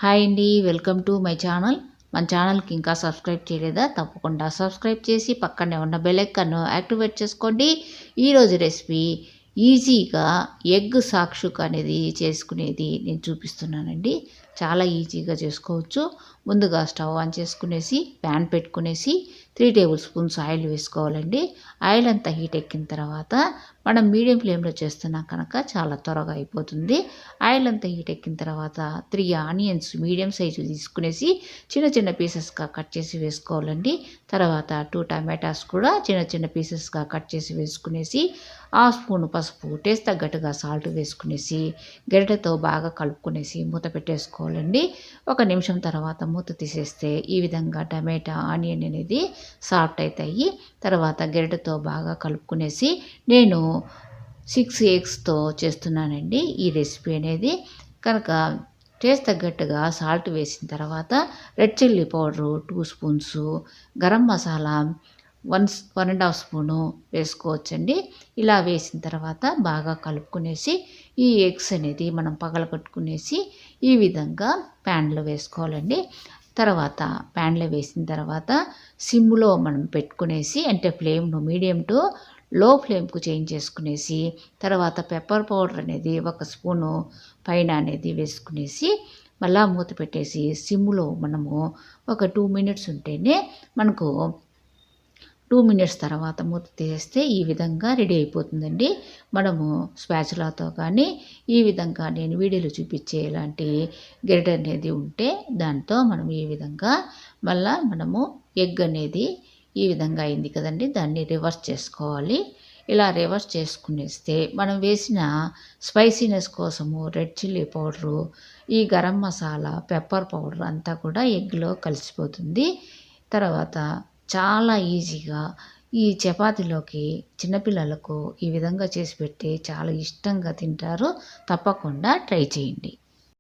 Hi అండి, welcome to my channel. మన ఛానల్కి ఇంకా సబ్స్క్రైబ్ చేయలేదా? తప్పకుండా సబ్స్క్రైబ్ చేసి పక్కనే ఉన్న బెల్ ఐకాన్ను యాక్టివేట్ చేసుకోండి. ఈరోజు రెసిపీ ఈజీగా ఎగ్ సాక్షుక్ అనేది చేసుకునేది నేను చూపిస్తున్నానండి. చాలా ఈజీగా చేసుకోవచ్చు. ముందుగా స్టవ్ ఆన్ చేసుకునేసి ప్యాన్ పెట్టుకునేసి 3 టేబుల్ స్పూన్స్ ఆయిల్ వేసుకోవాలండి. ఆయిల్ అంతా హీట్ ఎక్కిన తర్వాత మనం మీడియం ఫ్లేమ్లో చేస్తున్నాం కనుక చాలా త్వరగా అయిపోతుంది. ఆయిల్ అంతా హీట్ ఎక్కిన తర్వాత 3 ఆనియన్స్ మీడియం సైజు తీసుకునేసి చిన్న చిన్న పీసెస్గా కట్ చేసి వేసుకోవాలండి. తర్వాత 2 టమాటాస్ కూడా చిన్న చిన్న పీసెస్గా కట్ చేసి వేసుకునేసి 1 స్పూన్ పసుపు, టేస్ట్ తగ్గట్టుగా సాల్ట్ వేసుకునేసి గరిటెతో బాగా కలుపుకునేసి మూత పెట్టేసుకోవాలండి. 1 నిమిషం తర్వాత మూత తీసేస్తే ఈ విధంగా టమాటా ఆనియన్ అనేది సాఫ్ట్ అవుతాయి. తర్వాత గరిటెతో బాగా కలుపుకునేసి నేను 6 ఎగ్స్తో చేస్తున్నానండి ఈ రెసిపీ అనేది. కనుక టేస్ట్ తగ్గట్టుగా సాల్ట్ వేసిన తర్వాత red chilli powder 2 spoons, garam masala 1.5 spoon వేసుకోవచ్చండి. ఇలా వేసిన తర్వాత బాగా కలుపుకునేసి ఈ ఎగ్స్ అనేది మనం పగలగొట్టుకునేసి ఈ విధంగా ప్యాన్లో వేసుకోవాలండి. తర్వాత ప్యాన్లో వేసిన తర్వాత సిమ్లో మనం పెట్టుకునేసి, అంటే ఫ్లేమ్ను మీడియం టు లో ఫ్లేమ్కు చేంజ్ చేసుకునేసి, తర్వాత పెప్పర్ పౌడర్ అనేది 1 స్పూను పైన అనేది వేసుకునేసి మళ్ళా మూత పెట్టేసి సిమ్లో మనము ఒక 2 మినిట్స్ ఉంటేనే మనకు 2 మినిట్స్ తర్వాత మూత తీసేస్తే ఈ విధంగా రెడీ అయిపోతుందండి. మనము స్పాచులాతో కానీ ఈ విధంగా నేను వీడియోలో చూపించే ఇలాంటి గరిటె అనేది ఉంటే దాంతో మనం ఈ విధంగా మళ్ళా మనము ఎగ్ అనేది ఈ విధంగా అయింది కదండి, దాన్ని రివర్స్ చేసుకోవాలి. ఇలా రివర్స్ చేసుకునేస్తే మనం వేసిన స్పైసీనెస్ కోసము రెడ్ చిల్లీ పౌడరు, ఈ గరం మసాలా, పెప్పర్ పౌడర్ అంతా కూడా ఎగ్లో కలిసిపోతుంది. తర్వాత చాలా ఈజీగా ఈ చపాతీలోకి చిన్నపిల్లలకు ఈ విధంగా చేసి పెడితే చాలా ఇష్టంగా తింటారు. తప్పకుండా ట్రై చేయండి.